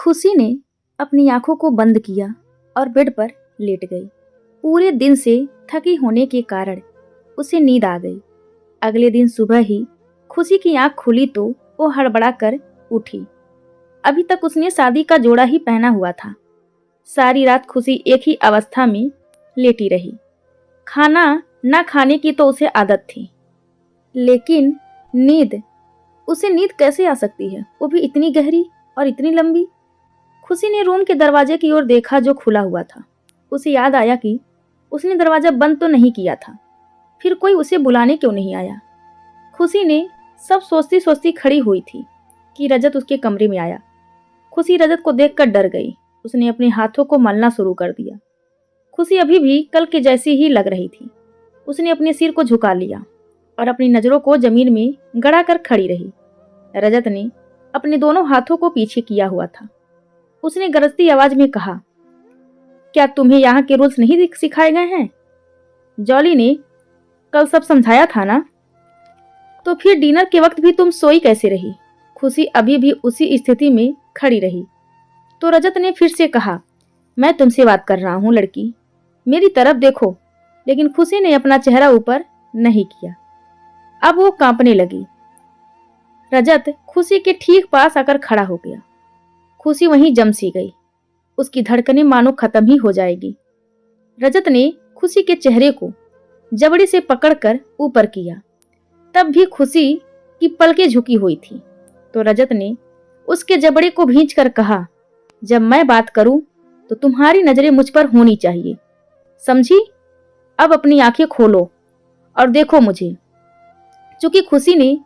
खुशी ने अपनी आंखों को बंद किया और बेड पर लेट गई। पूरे दिन से थकी होने के कारण उसे नींद आ गई। अगले दिन सुबह ही खुशी की आंख खुली तो वो हड़बड़ा कर उठी। अभी तक उसने शादी का जोड़ा ही पहना हुआ था। सारी रात खुशी एक ही अवस्था में लेटी रही। खाना न खाने की तो उसे आदत थी, लेकिन उसे नींद कैसे आ सकती है, वो भी इतनी गहरी और इतनी लंबी। खुशी ने रूम के दरवाजे की ओर देखा जो खुला हुआ था। उसे याद आया कि उसने दरवाजा बंद तो नहीं किया था, फिर कोई उसे बुलाने क्यों नहीं आया। खुशी ने सब सोचती सोचती खड़ी हुई थी कि रजत उसके कमरे में आया। खुशी रजत को देखकर डर गई। उसने अपने हाथों को मलना शुरू कर दिया। खुशी अभी भी कल के जैसी ही लग रही थी। उसने अपने सिर को झुका लिया और अपनी नजरों को जमीन में गड़ा कर खड़ी रही। रजत ने अपने दोनों हाथों को पीछे किया हुआ था। उसने गरजती आवाज में कहा, क्या तुम्हें यहाँ के रूल्स नहीं सिखाए गए हैं? जॉली ने कल सब समझाया था ना, तो फिर डिनर के वक्त भी तुम सोई कैसे रही? खुशी अभी भी उसी स्थिति में खड़ी रही। तो रजत ने फिर से कहा, मैं तुमसे बात कर रहा हूँ लड़की, मेरी तरफ देखो। लेकिन खुशी ने अपना चेहरा ऊपर नहीं किया। अब वो कांपने लगी। रजत खुशी के ठीक पास आकर खड़ा हो गया। खुशी वहीं जम सी गई। उसकी धड़कनें मानो खत्म ही हो जाएगी। रजत ने खुशी के चेहरे को जबड़े से पकड़कर ऊपर किया। तब भी खुशी की पलकें झुकी हुई थी। तो रजत ने उसके जबड़े को भींचकर कहा, जब मैं बात करूं तो तुम्हारी नजरें मुझ पर होनी चाहिए, समझी? अब अपनी आंखें खोलो और देखो मुझे। चूंकि खुशी ने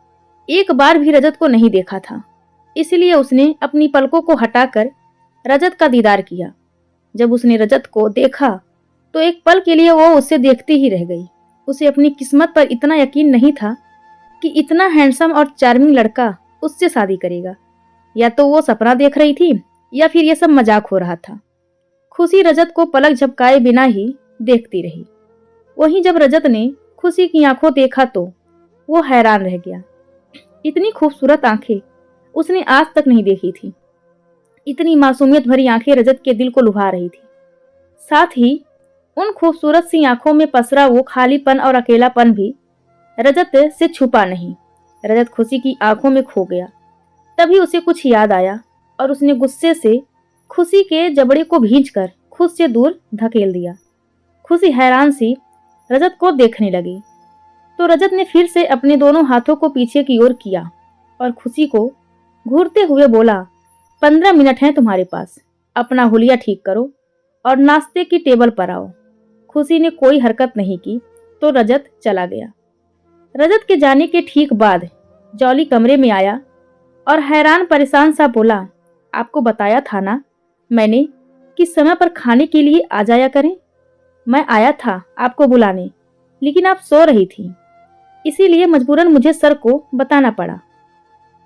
एक बार भी रजत को नहीं देखा था, इसलिए उसने अपनी पलकों को हटाकर रजत का दीदार किया। जब उसने रजत को देखा तो एक पल के लिए वो उसे देखती ही रह गई। उसे अपनी किस्मत पर इतना यकीन नहीं था कि इतना हैंडसम और चार्मिंग लड़का उससे शादी करेगा। या तो वो सपना देख रही थी या फिर यह सब मजाक हो रहा था। खुशी रजत को पलक झपकाए बिना ही देखती रही। वहीं जब रजत ने खुशी की आंखों देखा तो वो हैरान रह गया। इतनी खूबसूरत आंखें उसने आज तक नहीं देखी थी। इतनी मासूमियत भरी आंखें रजत के दिल को लुभा रही थी। साथ ही उन खूबसूरत सी आंखों में पसरा वो खालीपन और अकेलापन भी रजत से छुपा नहीं। रजत खुशी की आंखों में खो गया। तभी उसे कुछ याद आया और उसने गुस्से से खुशी के जबड़े को भींचकर खुद से दूर धकेल दिया। खुशी हैरान सी रजत को देखने लगी। तो रजत ने फिर से अपने दोनों हाथों को पीछे की ओर किया और खुशी को घूरते हुए बोला, 15 मिनट हैं तुम्हारे पास, अपना हुलिया ठीक करो और नाश्ते की टेबल पर आओ। खुशी ने कोई हरकत नहीं की तो रजत चला गया। रजत के जाने के ठीक बाद जॉली कमरे में आया और हैरान परेशान सा बोला, आपको बताया था ना मैंने कि समय पर खाने के लिए आ जाया करें। मैं आया था आपको बुलाने, लेकिन आप सो रही थी, इसीलिए मजबूरन मुझे सर को बताना पड़ा।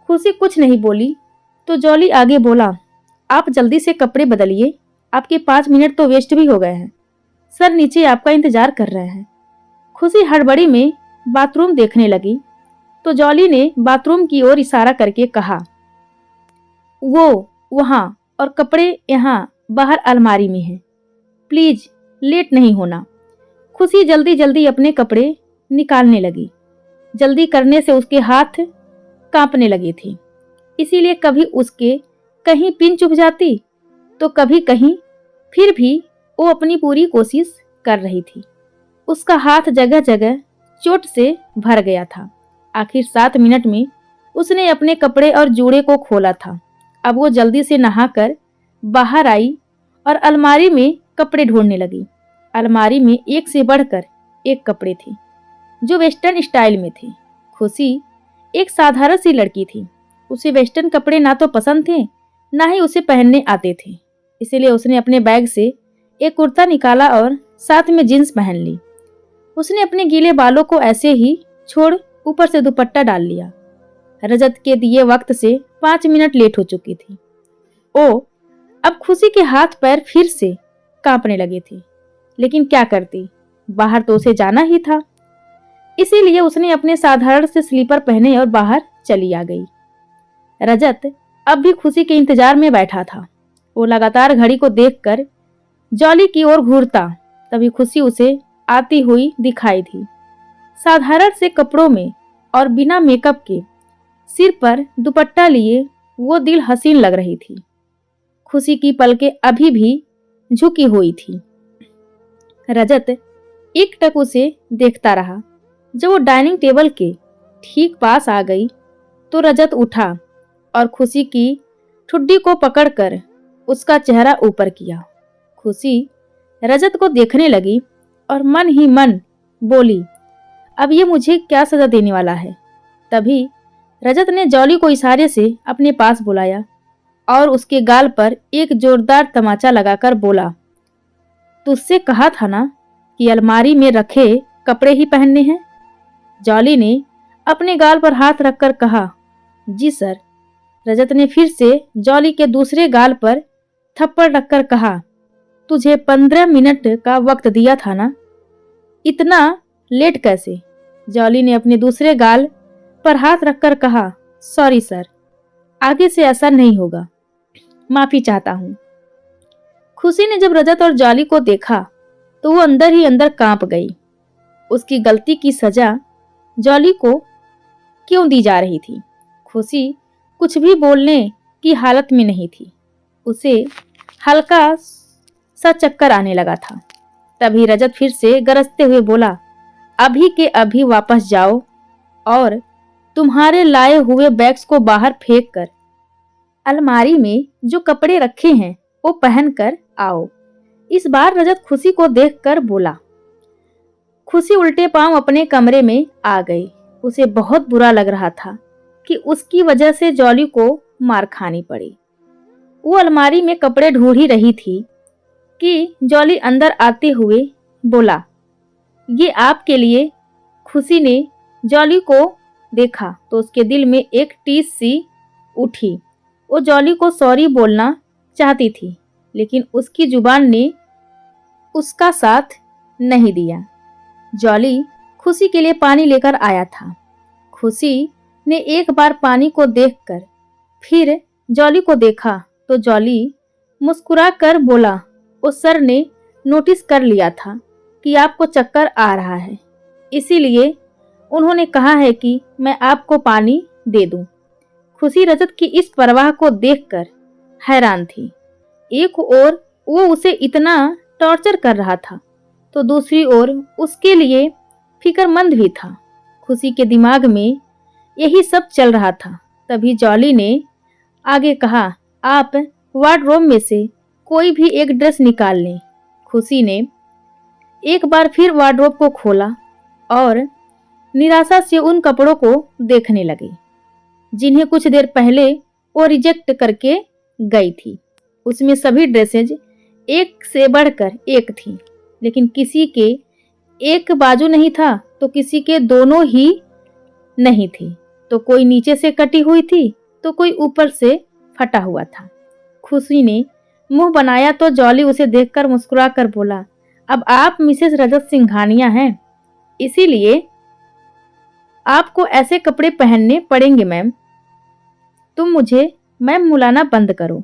खुशी कुछ नहीं बोली तो जॉली आगे बोला, आप जल्दी से कपड़े बदलिए, आपके 5 मिनट तो वेस्ट भी हो गए हैं। सर नीचे आपका इंतजार कर रहे हैं। खुशी हड़बड़ी में बाथरूम देखने लगी तो जॉली ने बाथरूम की ओर इशारा करके कहा, वो वहां, और कपड़े यहाँ बाहर अलमारी में हैं। प्लीज लेट नहीं होना। खुशी जल्दी जल्दी अपने कपड़े निकालने लगी। जल्दी करने से उसके हाथ कांपने लगी थी, इसीलिए कभी उसके कहीं पिन चुभ जाती तो कभी कहीं। फिर भी वो अपनी पूरी कोशिश कर रही थी। उसका हाथ जगह जगह चोट से भर गया था। आखिर 7 मिनट में उसने अपने कपड़े और जूड़े को खोला था। अब वो जल्दी से नहाकर बाहर आई और अलमारी में कपड़े ढूंढने लगी। अलमारी में एक से बढ़कर एक कपड़े थे जो वेस्टर्न स्टाइल में थे। खुशी एक साधारण सी लड़की थी। उसे वेस्टर्न कपड़े ना तो पसंद थे, ना ही उसे पहनने आते थे। इसीलिए उसने अपने बैग से एक कुर्ता निकाला और साथ में जींस पहन ली। उसने अपने गीले बालों को ऐसे ही छोड़ ऊपर से दुपट्टा डाल लिया। रजत के दिए वक्त से 5 मिनट लेट हो चुकी थी। अब खुशी के हाथ पैर फिर से कांपने लगे थे, लेकिन क्या करती, बाहर तो उसे जाना ही था। इसीलिए उसने अपने साधारण से स्लीपर पहने और बाहर चली आ गई। रजत अब भी खुशी के इंतजार में बैठा था। वो लगातार घड़ी को देखकर जॉली की ओर घूरता। तभी खुशी उसे आती हुई दिखाई दी। साधारण से कपड़ों में और बिना मेकअप के, सिर पर दुपट्टा लिए वो दिल हसीन लग रही थी। खुशी की पलकें अभी भी झुकी हुई थी। रजत एकटक उसे देखता रहा। जब वो डाइनिंग टेबल के ठीक पास आ गई तो रजत उठा और खुशी की ठुड्डी को पकड़कर उसका चेहरा ऊपर किया। खुशी रजत को देखने लगी और मन ही मन बोली, अब ये मुझे क्या सजा देने वाला है। तभी रजत ने जॉली को इशारे से अपने पास बुलाया और उसके गाल पर एक जोरदार तमाचा लगाकर बोला, तुझसे कहा था ना कि अलमारी में रखे कपड़े ही पहनने हैं। जॉली ने अपने गाल पर हाथ रखकर कहा, जी सर। रजत ने फिर से जॉली के दूसरे गाल पर थप्पड़ रखकर कहा, तुझे 15 मिनट का वक्त दिया था ना, इतना लेट कैसे। जॉली ने अपने दूसरे गाल पर हाथ रखकर कहा, सॉरी सर, आगे से ऐसा नहीं होगा, माफी चाहता हूं। खुशी ने जब रजत और जॉली को देखा तो वो अंदर ही अंदर कांप गई। उसकी गलती की सजा जॉली को क्यों दी जा रही थी। खुशी कुछ भी बोलने की हालत में नहीं थी। उसे हल्का सा चक्कर आने लगा था। तभी रजत फिर से गरजते हुए बोला, अभी के अभी वापस जाओ और तुम्हारे लाए हुए बैग्स को बाहर फेंक कर अलमारी में जो कपड़े रखे हैं वो पहन कर आओ। इस बार रजत खुशी को देखकर बोला। खुशी उल्टे पांव अपने कमरे में आ गई। उसे बहुत बुरा लग रहा था कि उसकी वजह से जॉली को मार खानी पड़ी। वो अलमारी में कपड़े ढूंढ ही रही थी कि जॉली अंदर आते हुए बोला, ये आपके लिए। खुशी ने जॉली को देखा तो उसके दिल में एक टीस सी उठी। वो जॉली को सॉरी बोलना चाहती थी लेकिन उसकी जुबान ने उसका साथ नहीं दिया। जॉली खुशी के लिए पानी लेकर आया था। खुशी ने एक बार पानी को देखकर फिर जॉली को देखा तो जॉली मुस्कुरा कर बोला, उस सर ने नोटिस कर लिया था कि आपको चक्कर आ रहा है, इसीलिए उन्होंने कहा है कि मैं आपको पानी दे दूं। खुशी रजत की इस परवाह को देखकर हैरान थी। एक ओर वो उसे इतना टॉर्चर कर रहा था तो दूसरी ओर उसके लिए फिक्रमंद भी था। खुशी के दिमाग में यही सब चल रहा था। तभी जॉली ने आगे कहा, आप वार्डरोब में से कोई भी एक ड्रेस निकाल लें। खुशी ने एक बार फिर वार्डरोब को खोला और निराशा से उन कपड़ों को देखने लगी जिन्हें कुछ देर पहले वो रिजेक्ट करके गई थी। उसमें सभी ड्रेसेज एक से बढ़कर एक थी, लेकिन किसी के एक बाजू नहीं था तो किसी के दोनों ही नहीं थे। तो कोई नीचे से कटी हुई थी तो कोई ऊपर से फटा हुआ था। खुशी ने मुंह बनाया तो जॉली उसे देखकर मुस्कुरा कर बोला, अब आप मिसेस रजत सिंघानिया हैं, इसीलिए आपको ऐसे कपड़े पहनने पड़ेंगे मैम। तुम मुझे मैम बुलाना बंद करो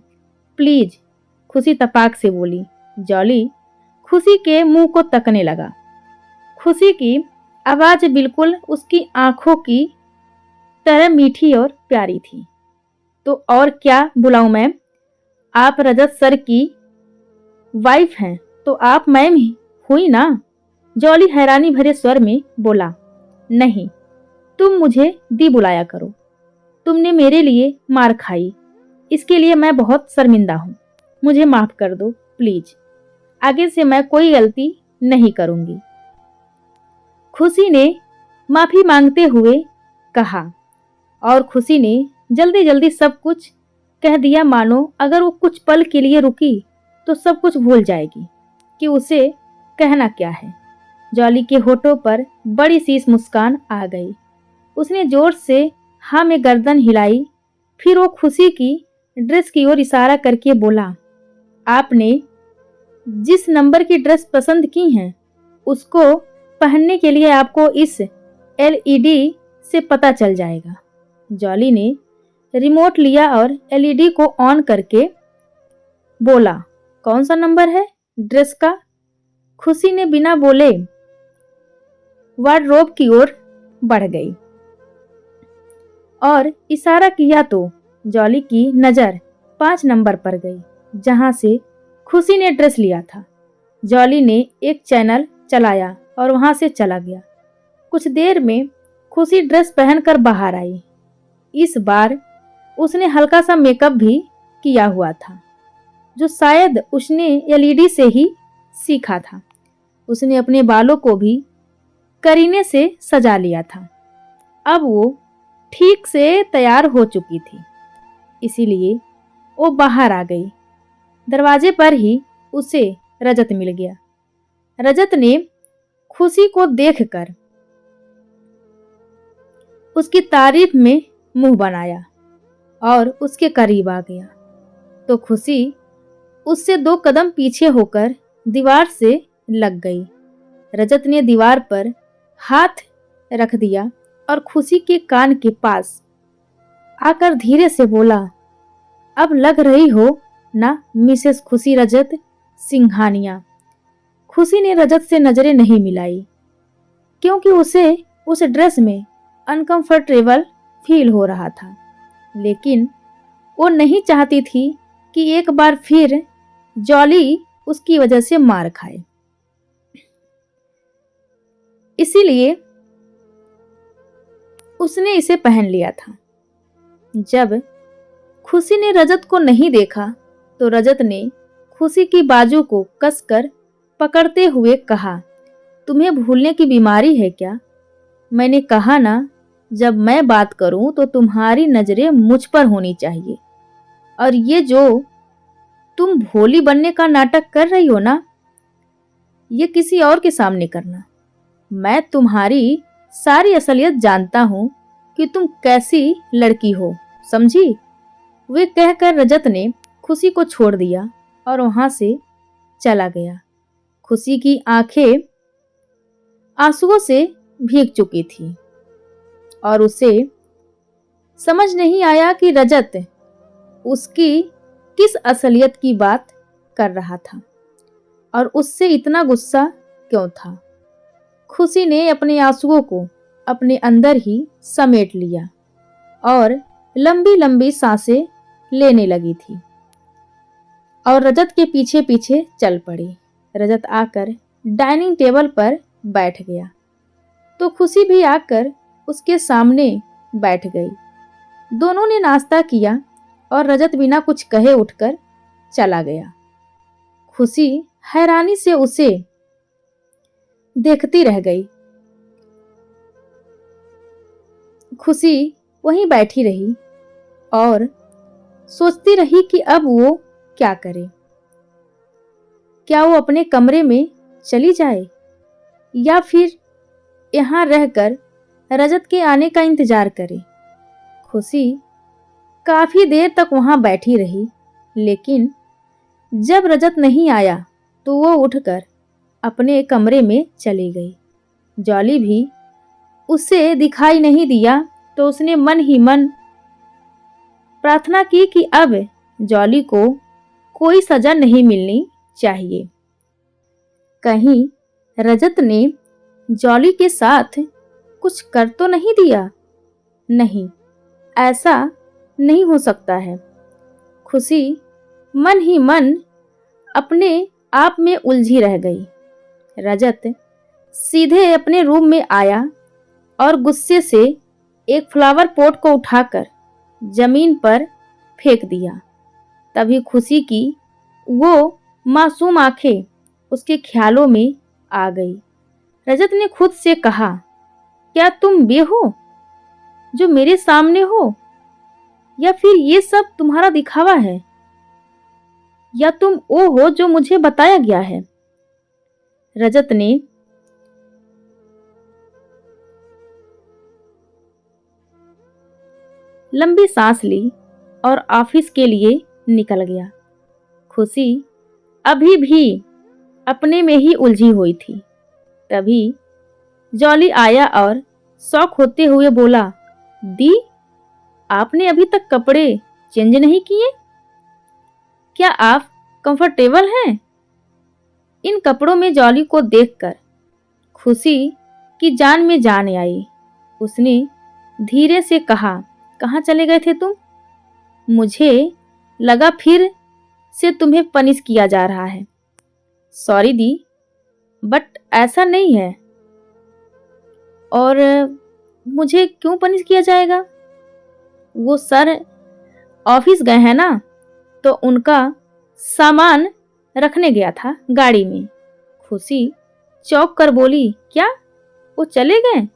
प्लीज, खुशी तपाक से बोली। जॉली खुशी के मुंह को तकने लगा। खुशी की आवाज बिल्कुल उसकी आंखों की तरह मीठी और प्यारी थी। तो और क्या बुलाऊं मैम, आप रजत सर की वाइफ हैं तो आप मैम ही हुई ना। जॉली हैरानी भरे स्वर में बोला, नहीं, तुम मुझे दी बुलाया करो। तुमने मेरे लिए मार खाई, इसके लिए मैं बहुत शर्मिंदा हूं। मुझे माफ कर दो प्लीज, आगे से मैं कोई गलती नहीं करूंगी। खुशी ने माफी मांगते हुए कहा और खुशी ने जल्दी जल्दी सब कुछ कह दिया, मानो अगर वो कुछ पल के लिए रुकी तो सब कुछ भूल जाएगी कि उसे कहना क्या है। जॉली के होठों पर बड़ी सी मुस्कान आ गई। उसने जोर से हाँ में गर्दन हिलाई। फिर वो खुशी की ड्रेस की ओर इशारा करके बोला, आपने जिस नंबर की ड्रेस पसंद की है उसको पहनने के लिए आपको इस एलईडी से पता चल जाएगा। जॉली ने रिमोट लिया और एलईडी को ऑन करके बोला, कौन सा नंबर है ड्रेस का? खुशी ने बिना बोले वार्डरोब की ओर बढ़ गई और इशारा किया तो जॉली की नजर 5 नंबर पर गई, जहां से खुशी ने ड्रेस लिया था। जॉली ने एक चैनल चलाया और वहां से चला गया। कुछ देर में खुशी ड्रेस पहनकर बाहर आई। इस बार उसने हल्का सा मेकअप भी किया हुआ था, जो शायद उसने एलईडी से ही सीखा था। उसने अपने बालों को भी करीने से सजा लिया था। अब वो ठीक से तैयार हो चुकी थी, इसीलिए वो बाहर आ गई। दरवाजे पर ही उसे रजत मिल गया। रजत ने खुशी को देखकर उसकी तारीफ में मुंह बनाया और उसके करीब आ गया, तो खुशी उससे 2 कदम पीछे होकर दीवार से लग गई। रजत ने दीवार पर हाथ रख दिया और खुशी के कान के पास आकर धीरे से बोला, अब लग रही हो ना मिसेस खुशी रजत सिंघानिया। खुशी ने रजत से नजरें नहीं मिलाई, क्योंकि उसे उस ड्रेस में अनकंफर्टेबल फील हो रहा था, लेकिन वो नहीं चाहती थी कि एक बार फिर जॉली उसकी वजह से मार खाए। इसीलिए उसने इसे पहन लिया था। जब खुशी ने रजत को नहीं देखा तो रजत ने खुशी की बाजू को कसकर पकड़ते हुए कहा, तुम्हें भूलने की बीमारी है क्या? मैंने कहा ना, जब मैं बात करूं तो तुम्हारी नजरें मुझ पर होनी चाहिए, और ये जो तुम भोली बनने का नाटक कर रही हो ना, ये किसी और के सामने करना। मैं तुम्हारी सारी असलियत जानता हूं कि तुम कैसी लड़की हो, समझी? वे कहकर रजत ने खुशी को छोड़ दिया और वहां से चला गया। खुशी की आंखें आंसुओं से भीग चुकी थी और उसे समझ नहीं आया कि रजत उसकी किस असलियत की बात कर रहा था और उससे इतना गुस्सा क्यों था। खुशी ने अपने आंसुओं को अपने अंदर ही समेट लिया और लंबी लंबी सांसें लेने लगी थी और रजत के पीछे पीछे चल पड़ी। रजत आकर डाइनिंग टेबल पर बैठ गया तो खुशी भी आकर उसके सामने बैठ गई। दोनों ने नाश्ता किया और रजत बिना कुछ कहे उठकर चला गया। खुशी हैरानी से उसे देखती रह गई। खुशी वहीं बैठी रही और सोचती रही कि अब वो क्या करे। क्या वो अपने कमरे में चली जाए या फिर यहाँ रहकर रजत के आने का इंतजार करे। खुशी काफी देर तक वहां बैठी रही, लेकिन जब रजत नहीं आया तो वो उठकर अपने कमरे में चली गई। जॉली भी उसे दिखाई नहीं दिया तो उसने मन ही मन प्रार्थना की कि अब जॉली को कोई सजा नहीं मिलनी चाहिए। कहीं रजत ने जॉली के साथ कुछ कर तो नहीं दिया? नहीं, ऐसा नहीं हो सकता है। खुशी मन ही मन अपने आप में उलझी रह गई। रजत सीधे अपने रूम में आया और गुस्से से एक फ्लावर पॉट को उठाकर जमीन पर फेंक दिया। तभी खुशी की वो मासूम आंखें उसके ख्यालों में आ गई। रजत ने खुद से कहा, क्या तुम वे हो जो मेरे सामने हो, या फिर ये सब तुम्हारा दिखावा है, या तुम वो हो जो मुझे बताया गया है? रजत ने लंबी सांस ली और ऑफिस के लिए निकल गया। खुशी अभी भी अपने में ही उलझी हुई थी। तभी जॉली आया और शौक होते हुए बोला, दी, आपने अभी तक कपड़े चेंज नहीं किए? क्या आप कंफर्टेबल हैं? इन कपड़ों में जॉली को देखकर खुशी की जान में जान आई। उसने धीरे से कहा, कहाँ चले गए थे तुम? मुझे लगा फिर से तुम्हें पनिश किया जा रहा है। सॉरी दी, बट ऐसा नहीं है। और मुझे क्यों पनिश किया जाएगा? वो सर ऑफिस गए हैं ना, तो उनका सामान रखने गया था गाड़ी में। खुशी चौंक कर बोली, क्या वो चले गए?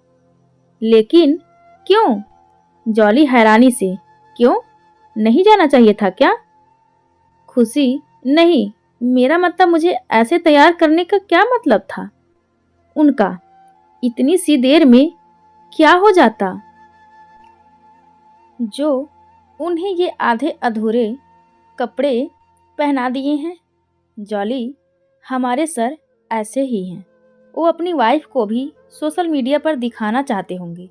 लेकिन क्यों? जॉली हैरानी से, क्यों, नहीं जाना चाहिए था क्या? खुशी, नहीं, मेरा मतलब मुझे ऐसे तैयार करने का क्या मतलब था? उनका इतनी सी देर में क्या हो जाता जो उन्हें ये आधे अधूरे कपड़े पहना दिए हैं? जॉली, हमारे सर ऐसे ही हैं। वो अपनी वाइफ को भी सोशल मीडिया पर दिखाना चाहते होंगे,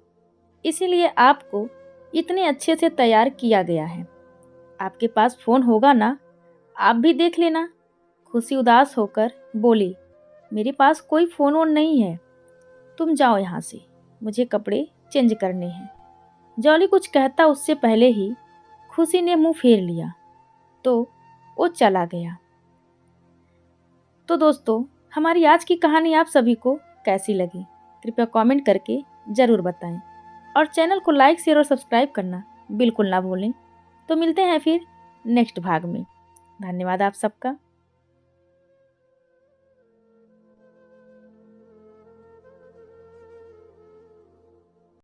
इसीलिए आपको इतने अच्छे से तैयार किया गया है। आपके पास फ़ोन होगा ना, आप भी देख लेना। खुशी उदास होकर बोली, मेरे पास कोई फ़ोन वोन नहीं है, तुम जाओ यहाँ से, मुझे कपड़े चेंज करने हैं। जॉली कुछ कहता उससे पहले ही खुशी ने मुंह फेर लिया, तो वो चला गया। तो दोस्तों, हमारी आज की कहानी आप सभी को कैसी लगी, कृपया कमेंट करके ज़रूर बताएं और चैनल को लाइक, शेयर और सब्सक्राइब करना बिल्कुल ना भूलें। तो मिलते हैं फिर नेक्स्ट भाग में। धन्यवाद आप सबका।